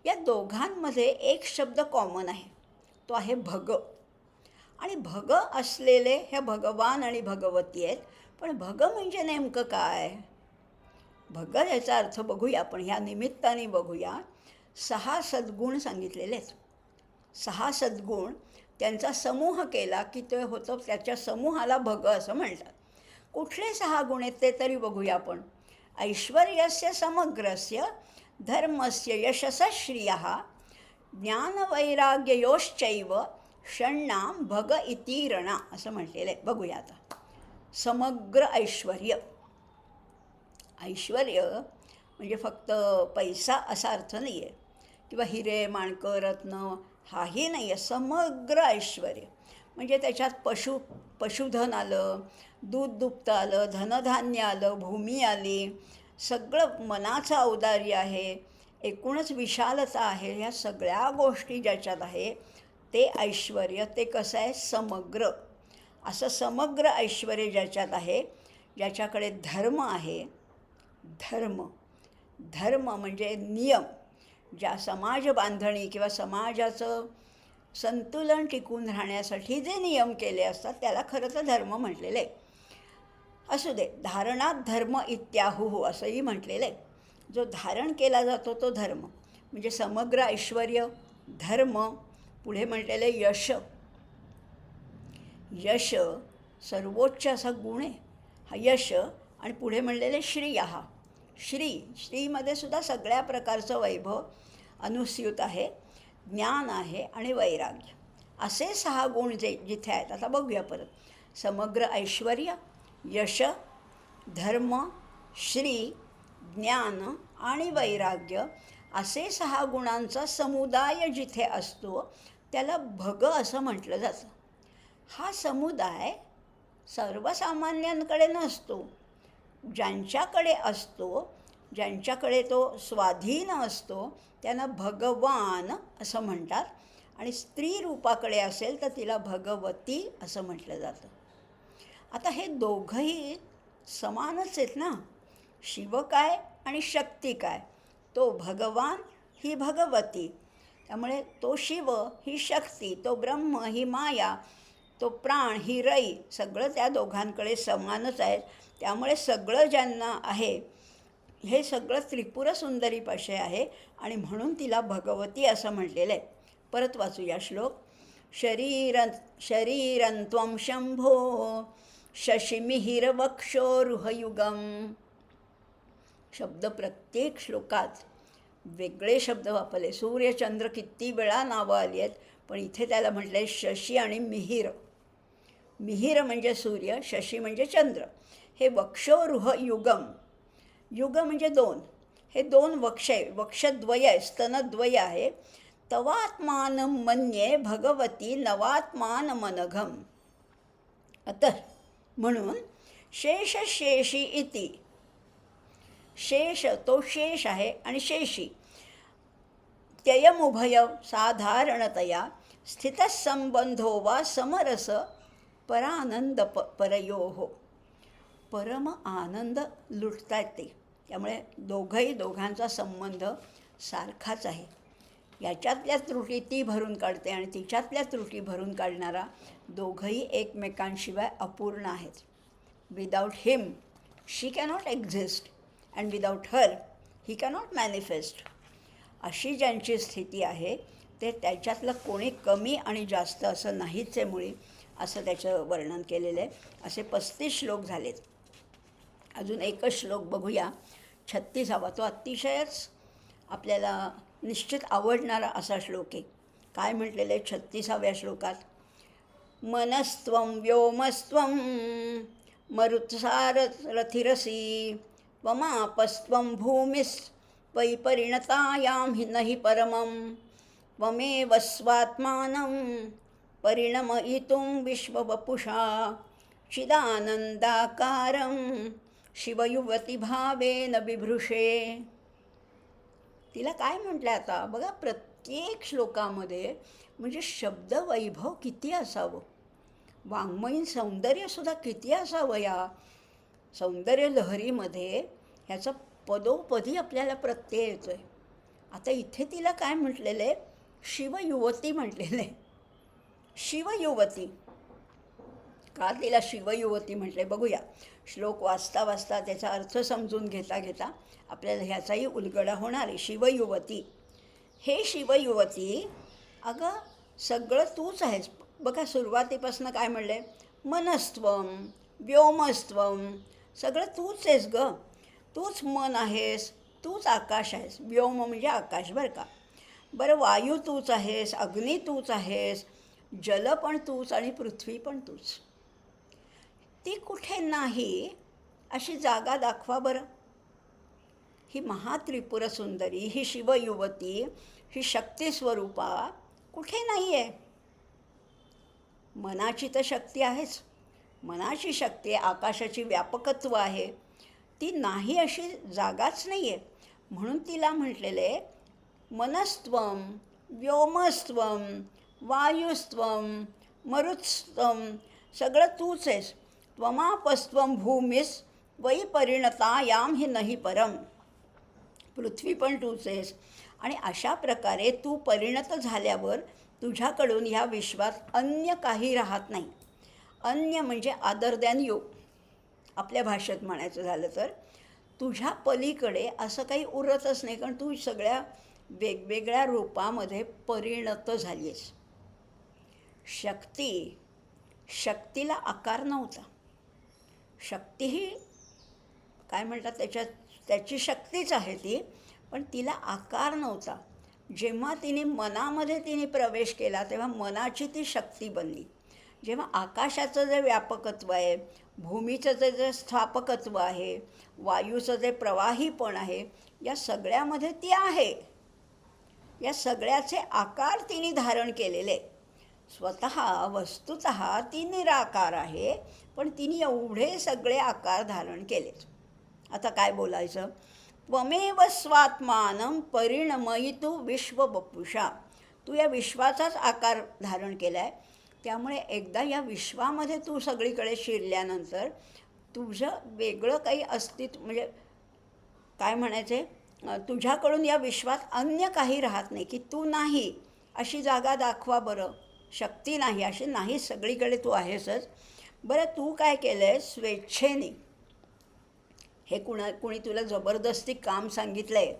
या दोघांमध्ये एक शब्द कॉमन आहे, तो आहे भग. आणि भग असलेले ह्या भगवान आणि भगवती आहेत. पण भग म्हणजे नेमकं काय? भग याचा अर्थ बघूया आपण, ह्या निमित्ताने बघूया. 6 सद्गुण सांगितलेले आहेत. 6 सद्गुण त्यांचा समूह केला की ते होतं, त्याच्या समूहाला भग असं म्हणतात. कुठले 6 गुण आहेत ते तरी बघूया आपण. ऐश्वर्यस्य समग्रस्य, धर्मस्य यशसः श्रियः, ज्ञानवैराग्ययोश्चैव षण्णाम भग इति रणा असं म्हटलेलं आहे. बघूया आता. समग्र ऐश्वर्य. ऐश्वर्य म्हणजे फक्त पैसा असा अर्थ नाही आहे, किंवा हिरे माणकं रत्न हाही नाही आहे. समग्र ऐश्वर्य म्हणजे त्याच्यात पशुधन आलं, दूध दुभतं आलं, धनधान्य आलं, भूमी आली, सगळं मनाचं औदार्य आहे, एकूणच विशालता आहे. ह्या सगळ्या गोष्टी ज्याच्यात आहे ते ऐश्वर्य. ते कसं आहे? समग्र. असं समग्र ऐश्वर्य ज्याच्यात आहे, ज्याच्याकडे धर्म आहे. धर्म म्हणजे नियम. ज्या समाज बांधणी किंवा समाजाचं संतुलन टिकून राहण्यासाठी जे नियम केले असतात त्याला खरं तर धर्म म्हटलेलं आहे. असू दे, धारणात धर्म इत्याहुः असंही म्हटलेलं आहे. जो धारण केला जातो तो धर्म म्हणजे समग्र ऐश्वर्य, धर्म. पुढे म्हटलेलं यश. यश सर्वोच्च असा गुण आहे हा यश. आणि पुढे म्हणलेले श्रियः. श्रीमध्ये सुद्धा सगळ्या प्रकारचं वैभव अनुस्यूत आहे, ज्ञान आहे आणि वैराग्य. असे 6 गुण जिथे आहेत. आता बघूया परत. समग्र ऐश्वर्य, यश, धर्म, श्री, ज्ञान आणि वैराग्य असे 6 गुणांचा समुदाय जिथे असतो त्याला भग असं म्हटलं जातं. हा समुदाय सर्वसामान्यांकडे नसतो. ज्यांच्याकडे असतो, ज्यांच्याकडे तो स्वाधीन असतो त्यांना भगवान असं म्हणतात. आणि स्त्री रूपाकडे असेल तर तिला भगवती असं म्हटलं जातं. आता हे दोघंही समानच आहेत ना. शिव काय आणि शक्ती काय? तो भगवान, ही भगवती. त्यामुळे तो शिव, ही शक्ती, तो ब्रह्म, ही माया, तो प्राण, ही रई, सगळं त्या दोघांकडे समानच आहे. त्यामुळे सगळं ज्यांना आहे हे सगळं त्रिपुर सुंदरीपाशी आहे आणि म्हणून तिला भगवती असं म्हटलेलं आहे. परत वाचूया श्लोक. शरीरंत्वं शंभो शशिमिहिरवक्षोरुहयुगम. शब्द प्रत्येक श्लोकात वेगळे शब्द वापरले. सूर्य चंद्र किती वेळा नावं आली आहेत, पण इथे त्याला म्हटलं शशी आणि मिहिर. मिहिर म्हणजे सूर्य, शशी म्हणजे चंद्र. हे वक्षोरुह युगम. युग म्हणजे 2. हे 2 वक्ष आहे, वक्षद्वय आहे, स्तनद्वय आहे. तवात्मानं मन्ये भगवती नवात्मानमनघम. अतः म्हणून शेषशेषी इति. शेष तो शेष आहे आणि शेषी. त्ययमुभय साधारणतया स्थितसंबंधो वा समरस परानंद परयोः. परम आनंद लुटतायत ते. त्यामुळे दोघांचा संबंध सारखाच आहे. याच्यातल्या त्रुटी ती भरून काढते आणि तिच्यातल्या त्रुटी भरून काढणारा दोघंही एकमेकांशिवाय अपूर्ण आहेत. Without him she cannot exist and without her he cannot manifest. अशी ज्यांची स्थिती आहे ते त्याच्यातलं कोणी कमी आणि जास्त असं नाहीच आहे मुळी, असं त्याचं वर्णन केलेलं आहे. असे 35 श्लोक झालेत. अजून एकच श्लोक बघूया, 36वा. तो अतिशयच आपल्याला निश्चित आवडणारा असा श्लोक आहे. काय म्हटलेलं आहे 36व्या श्लोकात? मनस्त्वं व्योमस्त्वं मरुत्सारथिरसी त्वमापस्त्वं भूमिस्त्वयि हि नहि परमं त्वमेव स्वात्मानं परिणमयितुं विश्ववपुषा चिदानन्दाकारं शिवयुवतीभावेन बिभृशे. तिला काय म्हटलं आता बघा, प्रत्येक श्लोकामध्ये म्हणजे शब्दवैभव किती असावं, वाङ्मयीन सौंदर्यसुद्धा किती असावं या सौंदर्य लहरीमध्ये, ह्याचा पदोपदी आपल्याला प्रत्यय येतो आहे. आता इथे तिला काय म्हटलेलं आहे? शिवयुवती म्हटलेलं आहे. शिवयुवती. का तिला शिवयुवती म्हटले बघूया. श्लोक वाचता वाचता त्याचा अर्थ समजून घेता घेता आपल्याला ह्याचाही उलगडा होणार आहे. शिवयुवती. हे शिवयुवती, अगं सगळं तूच आहेस. बघा सुरुवातीपासून काय म्हणले? मनस्त्वम, व्योमस्त्वम, सगळं तूच आहेस ग. तूच मन आहेस, तूच आकाश आहेस. व्योम म्हणजे आकाश बरं का. बरं, वायू तूच आहेस, अग्नी तूच आहेस, जल पण तूच आणि पृथ्वी पण तूच. ती कुठे नाही अशी जागा दाखवा बरं. ही महात्रिपुर सुंदरी, ही शिवयुवती, ही शक्तिस्वरूपा कुठे नाही आहे. मनाची तर शक्ती आहेच. मनाची शक्ती, आकाशाची व्यापकत्व आहे, ती नाही अशी जागाच नाही आहे. म्हणून तिला म्हटलेले मनस्त्वम, व्योमस्त्वम, वायुस्त्वम, मरुत्स्त्वम, सगळं तूच आहेस. त्वमापस्त्वम भूमीस वै परिणता याम हि नाही परम. पृथ्वी पण तूच आहेस. आणि अशा प्रकारे तू परिणत झाल्यावर तुझ्याकडून ह्या विश्वात अन्य काही राहत नाही. अन्य म्हणजे अदर दॅन यू, आपल्या भाषेत म्हणायचं झालं तर. तुझ्या पलीकडे असं काही उरतच नाही, कारण तू सगळ्या वेगवेगळ्या रूपामध्ये परिणत झाली आहेस. शक्ती, शक्तीला आकार नव्हता. शक्ती ही काय म्हणतात त्याची शक्तीच आहे ती, पण तिला आकार नव्हता. जेव्हा तिने प्रवेश केला तेव्हा मनाची ती शक्ती बनली. जेव्हा आकाशाचं जे व्यापकत्व आहे, भूमीचं जे स्थापकत्व आहे, वायूचं जे प्रवाहीपण आहे, या सगळ्यामध्ये ती आहे. या सगळ्याचे आकार तिने धारण केलेले. स्वतः वस्तुतः ती निराकार आहे, पण तिने एवढे सगळे आकार धारण केलेत. आता काय बोलायचं? त्वमेव स्वात्मानं परिणमयितु विश्ववपुषा. तू या विश्वाचाच आकार धारण केला आहे. त्यामुळे एकदा या विश्वामध्ये तू सगळीकडे शिरल्यानंतर तुझं वेगळं काही अस्तित्व, म्हणजे काय म्हणायचे, तुझ्याकडून या विश्वात अन्य काही राहत नाही. की तू नाही अशी जागा दाखवा बरं. शक्ती नाही अशी नाही, सगळीकडे तू आहेसच. बरं, तू काय केलं आहे? स्वेच्छेने, हे कुणी तुला जबरदस्ती काम सांगितलं आहे,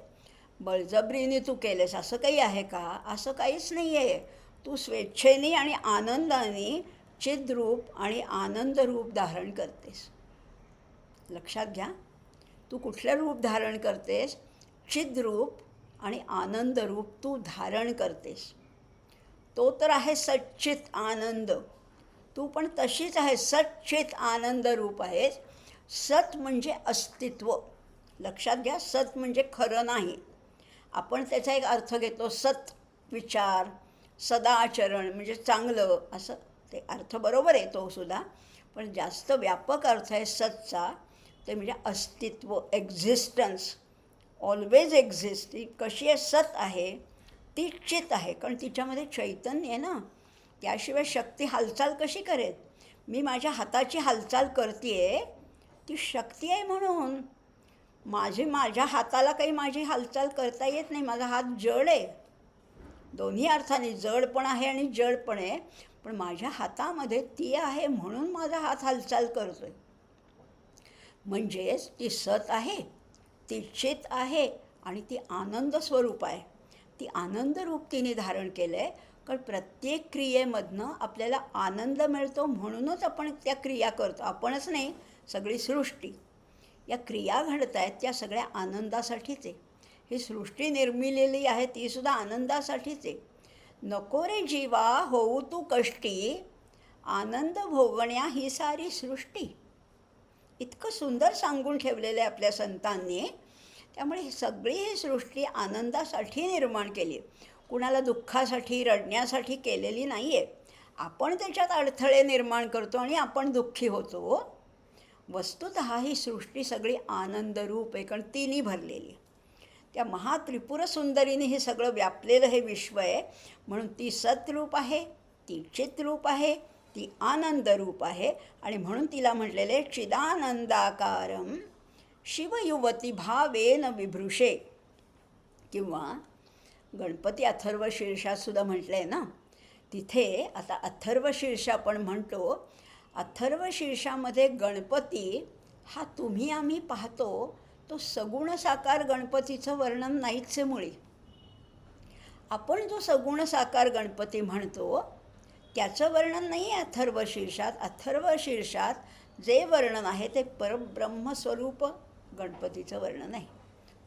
बळजबरीने तू केलंस असं काही आहे का? असं काहीच नाही आहे. तू स्वेच्छेने आणि आनंदाने चिद्रूप आणि आनंदरूप धारण करतेस. लक्षात घ्या, तू कुठलं रूप धारण करतेस? चिद्रूप आणि आनंदरूप तू धारण करतेस. तो तर आहे सच्चित आनंद. तू पण तशीच आहे, सच्चित आनंद रूप आहेस. सत म्हणजे अस्तित्व. लक्षात घ्या, सत म्हणजे खरं नाही. आपण त्याचा एक अर्थ घेतो, सत विचार, सदाचरण म्हणजे चांगलं, असं ते अर्थ बरोबर आहे तो सुद्धा. पण जास्त व्यापक अर्थ आहे सतचा, ते म्हणजे अस्तित्व, एक्झिस्टन्स, ऑलवेज एक्झिस्ट. ती कशी आहे? सत आहे, ती चित आहे, कारण तिच्यामध्ये चैतन्य आहे ना. त्याशिवाय शक्ती हालचाल कशी करेल? मी माझ्या हाताची हालचाल करते आहे, ती शक्ती आहे म्हणून. माझ्या हाताला काही माझी हालचाल करता येत नाही. माझा हात जड आहे, दोन्ही अर्थाने जड पण आहे आणि जड पण आहे. पण माझ्या हातामध्ये ती आहे म्हणून माझा हात हालचाल करतो आहे. म्हणजेच ती सत आहे, ती चित आहे आणि ती आनंद स्वरूप आहे. ती आनंदरूप तिने धारण केलं आहे. कारण प्रत्येक क्रियेमधनं आपल्याला आनंद मिळतो, म्हणूनच आपण त्या क्रिया करतो. आपणच नाही, सगळी सृष्टी. या क्रिया घडत आहेत त्या सगळ्या आनंदासाठीच आहे. ही सृष्टी निर्मिलेली आहे तीसुद्धा आनंदासाठीच आहे. नको रे जीवा होऊ तू कष्टी, आनंद भोगण्या ही सारी सृष्टी. इतकं सुंदर सांगून ठेवलेलं आहे आपल्या संतांनी. त्यामुळे ही सगळी ही सृष्टी आनंदासाठी निर्माण केली, कुणाला दुःखासाठी रडण्यासाठी केलेली नाही आहे. आपण त्याच्यात अडथळे निर्माण करतो आणि आपण दुःखी होतो. वस्तुतः ही सृष्टी सगळी आनंदरूप आहे, कारण तिने भरलेली. त्या महात्रिपुर सुंदरीने हे सगळं व्यापलेलं हे विश्व आहे. म्हणून ती सतरूप आहे, ती चितरूप आहे, ती आनंदरूप आहे. आणि म्हणून तिला म्हटलेले चिदानंदाकारम शिवयुवती भावेन विभृशे. किंवा गणपती अथर्वशीर्षात सुद्धा म्हटलं आहे ना, तिथे आता अथर्वशीर्ष आपण म्हणतो. अथर्वशीर्षामध्ये गणपती हा तुम्ही आम्ही पाहतो तो सगुण साकार गणपतीचं वर्णन नाहीच आहे मुळी. आपण जो सगुण साकार गणपती म्हणतो त्याचं वर्णन नाही आहे अथर्वशीर्षात. अथर्वशीर्षात जे वर्णन आहे ते परब्रह्मस्वरूप गणपतीचं वर्णन आहे.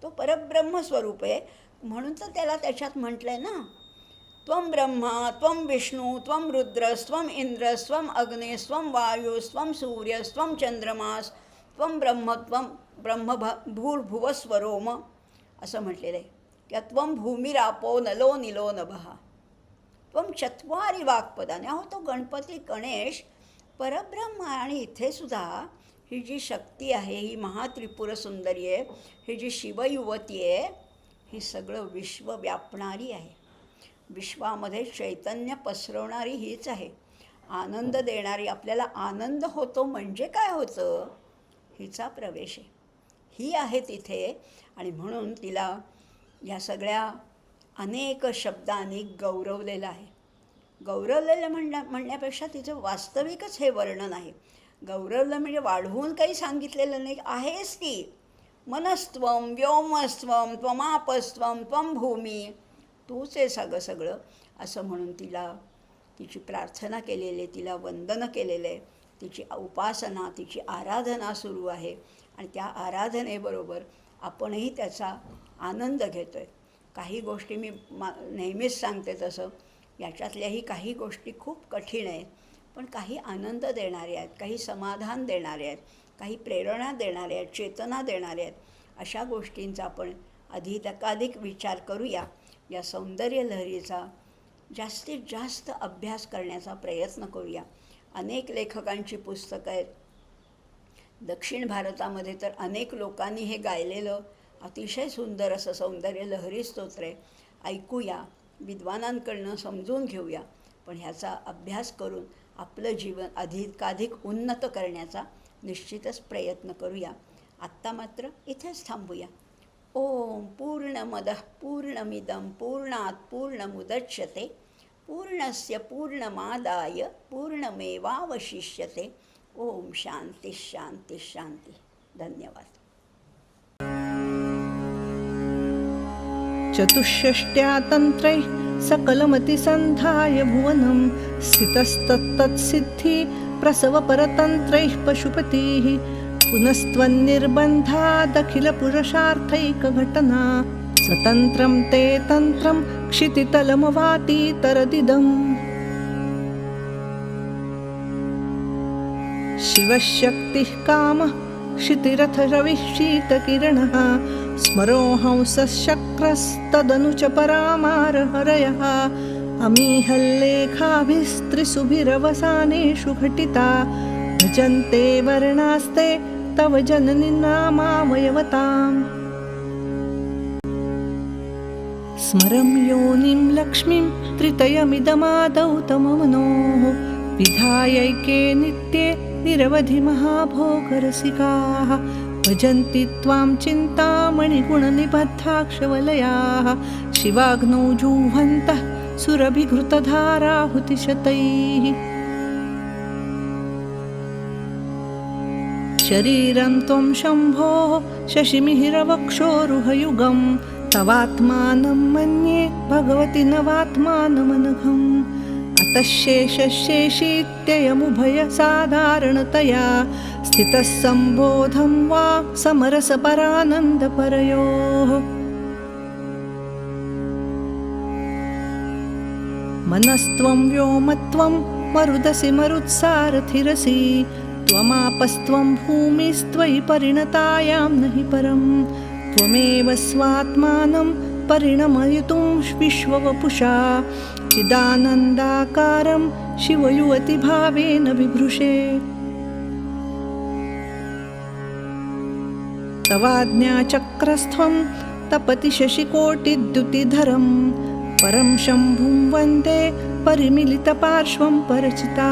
तो परब्रह्मस्वरूप आहे. म्हणून तर त्याला त्याच्यात म्हटलं आहे ना, त्वं ब्रह्मा त्वं विष्णू त्वं रुद्रस्त्वं इंद्रस्त्वं अग्नेस्त्वं वायुस्त्वं सूर्यस्त्वं चंद्रमास त्वं ब्रह्म भूर्भुवस्वरोम असं म्हटलेलं आहे. किंवा त्वं भूमिरापो नलो निलो नभः त्वं चत्वारी वाक्पदाने. अहो तो गणपती गणेश परब्रह्म. आणि इथे सुद्धा ही जी शक्ती आहे, ही महात्रिपुर सुंदरी आहे, ही जी शिवयुवती आहे, ही सगळं विश्व व्यापणारी आहे. विश्वामध्ये चैतन्य पसरवणारी हीच आहे. आनंद देणारी. आपल्याला आनंद होतो म्हणजे काय होतं, हिचा प्रवेश आहे, ही आहे तिथे. आणि म्हणून तिला या सगळ्या अनेक शब्दांनी गौरवलेलं आहे. गौरवलेलं म्हणण्यापेक्षा तिचं वास्तविकच हे वर्णन आहे. गौरवलं म्हणजे वाढवून काही सांगितलेलं नाही, आहेच ती. मनस्त्वं व्योमस्त्वं त्वमापस्त्वं त्वं भूमी, तूच आहे सगळं असं म्हणून तिला तिची प्रार्थना केलेली आहे, तिला वंदन केलेलं आहे, तिची उपासना, तिची आराधना सुरू आहे. आणि त्या आराधनेबरोबर आपणही त्याचा आनंद घेतो आहे. काही गोष्टी मी नेहमीच सांगते तसं, याच्यातल्याही काही गोष्टी खूप कठीण आहेत, पण काही आनंद देणारे आहेत, काही समाधान देणारे आहेत, काही प्रेरणा देणारे आहेत, चेतना देणारे आहेत. अशा गोष्टींचा आपण अधिकाधिक विचार करूया. या सौंदर्य लहरीचा जास्तीत जास्त अभ्यास करण्याचा प्रयत्न करूया. अनेक लेखकांची पुस्तकं आहेत. दक्षिण भारतामध्ये तर अनेक लोकांनी हे गायलेलं अतिशय सुंदर असं सौंदर्य लहरी स्तोत्र आहे. ऐकूया, विद्वानांकडनं समजून घेऊया. पण ह्याचा अभ्यास करून आपलं जीवन अधिकाधिक उन्नत करण्याचा निश्चितच प्रयत्न करूया. आत्ता मात्र इथेच थांबूया. ओम पूर्णमदः पूर्णमिदं पूर्णात् पूर्णमुदच्यते पूर्णस्य पूर्णमादाय पूर्णमेवावशिष्यते. ओम शांती शांती शांती. धन्यवाद. चतुष्षष्ट्या तंत्रैः सकलमतिसन्धाय भुवनं स्थितस्तत्तत्सिद्धि प्रसवपरतन्त्रैः पशुपतिः पुनस्त्वन्निर्बन्धादखिलपुरुषार्थैकघटना स्वतन्त्रं ते तन्त्रं क्षितितलमवातीतरदिदम्. शिवशक्तिः कामः क्षितिरथरविः शीतकिरणः स्मरो हंसशक्रस्तदनु च परामारहरयः अमीहल्लेखाभिस्त्रिसुभिरवसानेषु घटिता भजन्ते वर्णास्ते तव जननि नामावयवताम्. स्मरं योनिं लक्ष्मीं त्रितयमिदमादौ तममनोः विधायैके नित्ये निरवधि महाभोगरसिकाः भजन्ति त्वां चिन्तामणिगुणनिबद्धाक्षवलयाः शिवाग्नौ जुह्वन्तः सुरभिघृतधाराहुतिशतैः. शरीरं त्वं शम्भोः शशिमिहिरवक्षोरुहयुगं तवात्मानं मन्ये भगवति नवात्मानमनघम्. अतः शेषशेषीत्ययमुभयसाधारणतया स्थितः सम्बोधं वा समरसपरानन्दपरयोः. मनस्त्वं व्योमत्वं मरुदसि मरुत्सारथिरसि त्वमापस्त्वं भूमिस्त्वयि परिणतायां नहि परं. त्वमेव स्वात्मानं परिणमयितुं विश्ववपुषा चिदानन्दाकारं शिवयुवतिभावेन बिभृशे. तवाज्ञाचक्रस्थं तपति शशिकोटिद्युतिधरं परं शम्भुं वन्दे परिमिलितपार्श्वं परचिता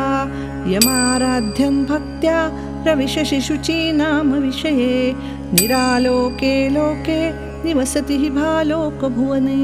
यमाराध्यन् भक्त्या रविशशिशुचीनाम विषये निरालोके लोके निवसति हि भालोकभुवने।